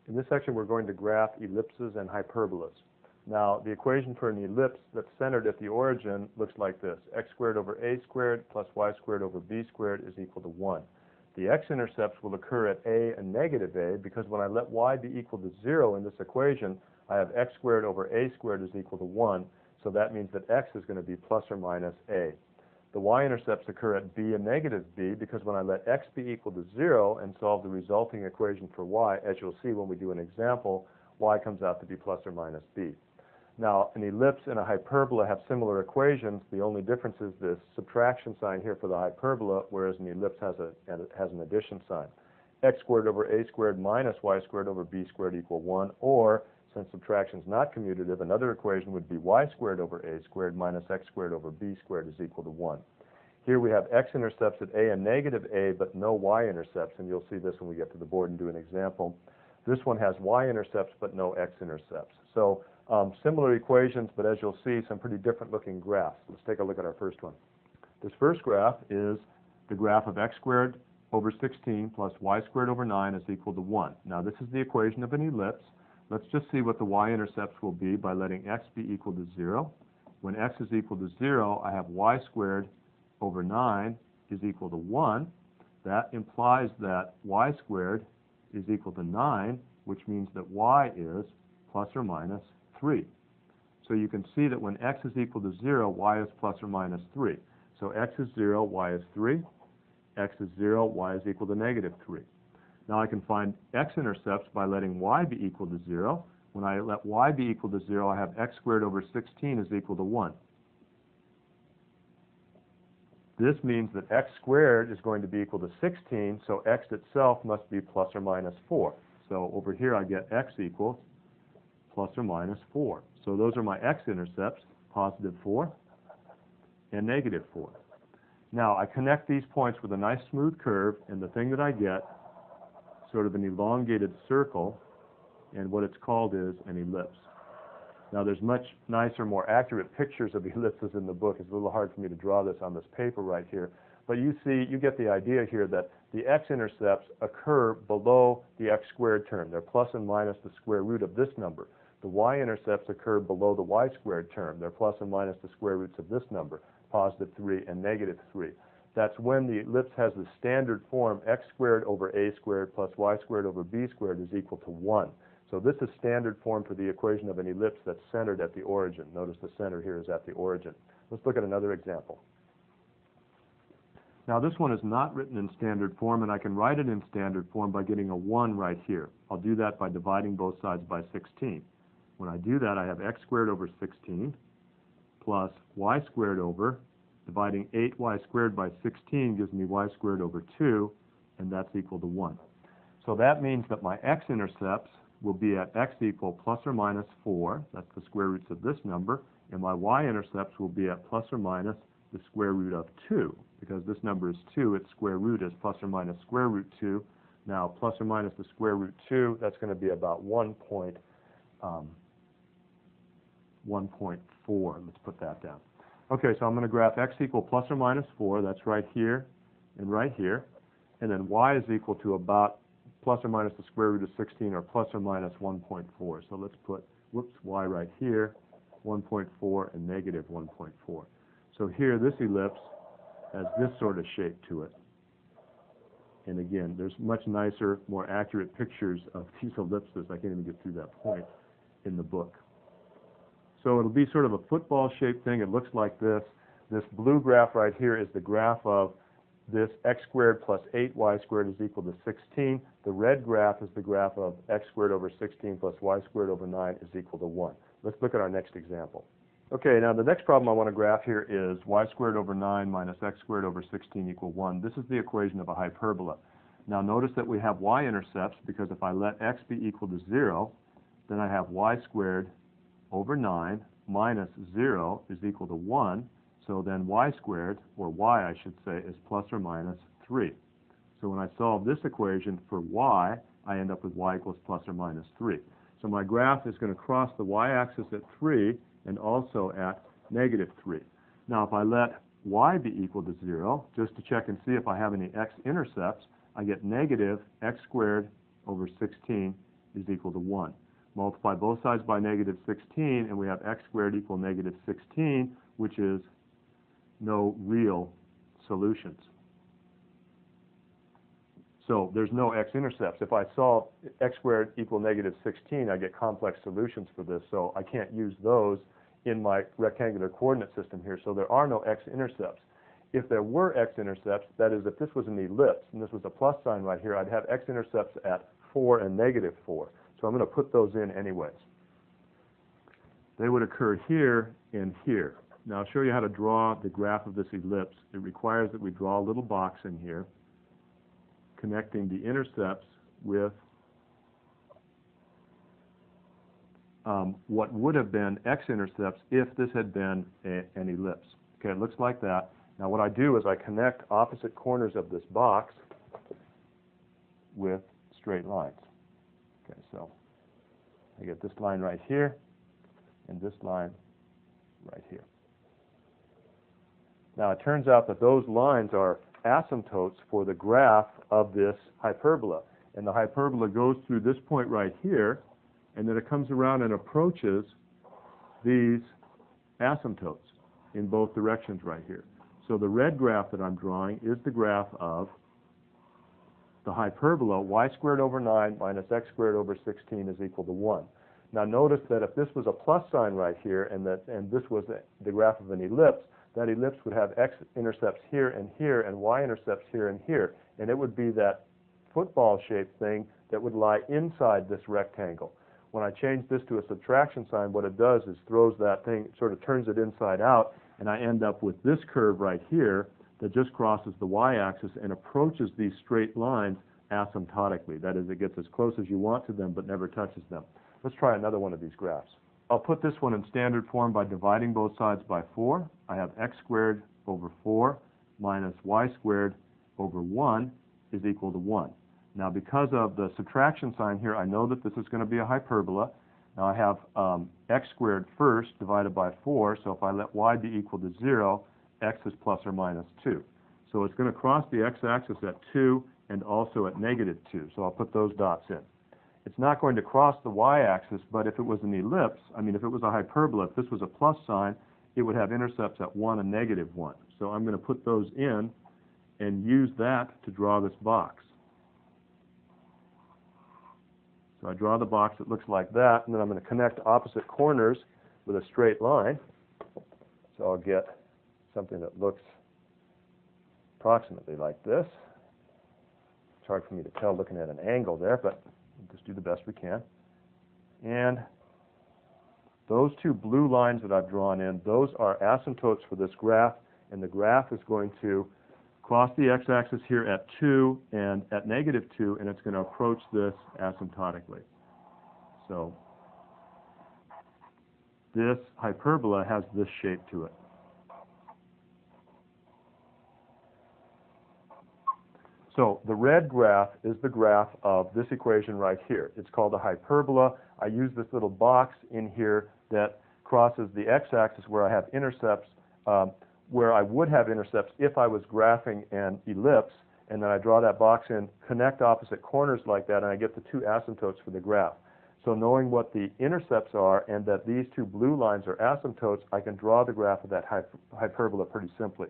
In this section, we're going to graph ellipses and hyperbolas. Now, the equation for an ellipse that's centered at the origin looks like this. X squared over a squared plus y squared over b squared is equal to 1. The x-intercepts will occur at a and negative a because when I let y be equal to 0 in this equation, I have x squared over a squared is equal to 1, so that means that x is going to be plus or minus a. The y-intercepts occur at b and negative b because when I let x be equal to 0 and solve the resulting equation for y, as you'll see when we do an example, y comes out to be plus or minus b. Now, an ellipse and a hyperbola have similar equations. The only difference is this subtraction sign here for the hyperbola, whereas an ellipse has an addition sign. X squared over a squared minus y squared over b squared equal 1, or, since subtraction is not commutative, another equation would be y squared over a squared minus x squared over b squared is equal to 1. Here we have x-intercepts at a and negative a, but no y-intercepts, and you'll see this when we get to the board and do an example. This one has y-intercepts, but no x-intercepts. So, similar equations, but as you'll see, some pretty different looking graphs. Let's take a look at our first one. This first graph is the graph of x squared over 16 plus y squared over 9 is equal to 1. Now, this is the equation of an ellipse. Let's just see what the y-intercepts will be by letting x be equal to 0. When x is equal to 0, I have y squared over 9 is equal to 1. That implies that y squared is equal to 9, which means that y is plus or minus 3. So you can see that when x is equal to 0, y is plus or minus 3. So x is 0, y is 3. X is 0, y is equal to negative 3. Now I can find x-intercepts by letting y be equal to 0. When I let y be equal to 0, I have x squared over 16 is equal to 1. This means that x squared is going to be equal to 16, so x itself must be plus or minus 4. So over here I get x equals plus or minus 4. So those are my x-intercepts, positive 4 and negative 4. Now I connect these points with a nice smooth curve, and the thing that I get, sort of an elongated circle, and what it's called is an ellipse. Now there's much nicer, more accurate pictures of ellipses in the book. It's a little hard for me to draw this on this paper right here. But you see, you get the idea here that the x-intercepts occur below the x squared term. They're plus and minus the square root of this number. The y-intercepts occur below the y squared term. They're plus and minus the square roots of this number, positive 3 and negative 3. That's when the ellipse has the standard form x squared over a squared plus y squared over b squared is equal to 1. So this is standard form for the equation of an ellipse that's centered at the origin. Notice the center here is at the origin. Let's look at another example. Now this one is not written in standard form, and I can write it in standard form by getting a 1 right here. I'll do that by dividing both sides by 16. When I do that, I have x squared over 16 plus y squared over, dividing 8y squared by 16 gives me y squared over 2, and that's equal to 1. So that means that my x-intercepts will be at x equal plus or minus 4, that's the square roots of this number, and my y-intercepts will be at plus or minus the square root of 2. Because this number is 2, its square root is plus or minus square root 2. Now, plus or minus the square root 2, that's going to be about 1.4. Let's put that down. Okay, so I'm going to graph x equal plus or minus 4. That's right here and right here. And then y is equal to about plus or minus the square root of 16, or plus or minus 1.4. So let's put, y right here, 1.4 and negative 1.4. So here, this ellipse has this sort of shape to it. And again, there's much nicer, more accurate pictures of these ellipses. I can't even get through that point in the book. So it'll be sort of a football-shaped thing. It looks like this. This blue graph right here is the graph of this x squared plus 8y squared is equal to 16. The red graph is the graph of x squared over 16 plus y squared over 9 is equal to 1. Let's look at our next example. Okay, now the next problem I want to graph here is y squared over 9 minus x squared over 16 equal 1. This is the equation of a hyperbola. Now notice that we have y-intercepts, because if I let x be equal to 0, then I have y squared over 9 minus 0 is equal to 1. So then y squared, or y I should say, is plus or minus 3. So when I solve this equation for y, I end up with y equals plus or minus 3. So my graph is going to cross the y-axis at 3 and also at negative 3. Now if I let y be equal to 0, just to check and see if I have any x-intercepts, I get negative x squared over 16 is equal to 1. Multiply both sides by negative 16, and we have x squared equal negative 16, which is no real solutions. So there's no x-intercepts. If I solve x squared equal negative 16, I get complex solutions for this, so I can't use those in my rectangular coordinate system here, so there are no x-intercepts. If there were x-intercepts, that is, if this was an ellipse, and this was a plus sign right here, I'd have x-intercepts at 4 and negative 4. So I'm going to put those in anyways. They would occur here and here. Now I'll show you how to draw the graph of this ellipse. It requires that we draw a little box in here, connecting the intercepts with what would have been x-intercepts if this had been an ellipse. Okay, it looks like that. Now what I do is I connect opposite corners of this box with straight lines. Okay, so I get this line right here and this line right here. Now it turns out that those lines are asymptotes for the graph of this hyperbola. And the hyperbola goes through this point right here, and then it comes around and approaches these asymptotes in both directions right here. So the red graph that I'm drawing is the graph of the hyperbola y squared over 9 minus x squared over 16 is equal to 1. Now notice that if this was a plus sign right here and this was the graph of an ellipse, that ellipse would have x-intercepts here and y-intercepts here and here, and it would be that football-shaped thing that would lie inside this rectangle. When I change this to a subtraction sign, what it does is throws that thing, sort of turns it inside out, and I end up with this curve right here that just crosses the y-axis and approaches these straight lines asymptotically. That is, it gets as close as you want to them but never touches them. Let's try another one of these graphs. I'll put this one in standard form by dividing both sides by 4. I have x squared over 4 minus y squared over 1 is equal to 1. Now because of the subtraction sign here, I know that this is going to be a hyperbola. Now I have x squared first divided by 4, so if I let y be equal to 0, x is plus or minus 2. So it's going to cross the x-axis at 2 and also at negative 2, so I'll put those dots in. It's not going to cross the y-axis, but if it was an ellipse, if it was a hyperbola, if this was a plus sign, it would have intercepts at 1 and negative 1. So I'm going to put those in and use that to draw this box. So I draw the box that looks like that, and then I'm going to connect opposite corners with a straight line. So I'll get something that looks approximately like this. It's hard for me to tell looking at an angle there, but we'll just do the best we can. And those two blue lines that I've drawn in, those are asymptotes for this graph, and the graph is going to cross the x-axis here at 2 and at negative 2, and it's going to approach this asymptotically. So this hyperbola has this shape to it. So the red graph is the graph of this equation right here. It's called a hyperbola. I use this little box in here that crosses the x-axis where I have intercepts, where I would have intercepts if I was graphing an ellipse, and then I draw that box in, connect opposite corners like that, and I get the two asymptotes for the graph. So knowing what the intercepts are and that these two blue lines are asymptotes, I can draw the graph of that hyperbola pretty simply.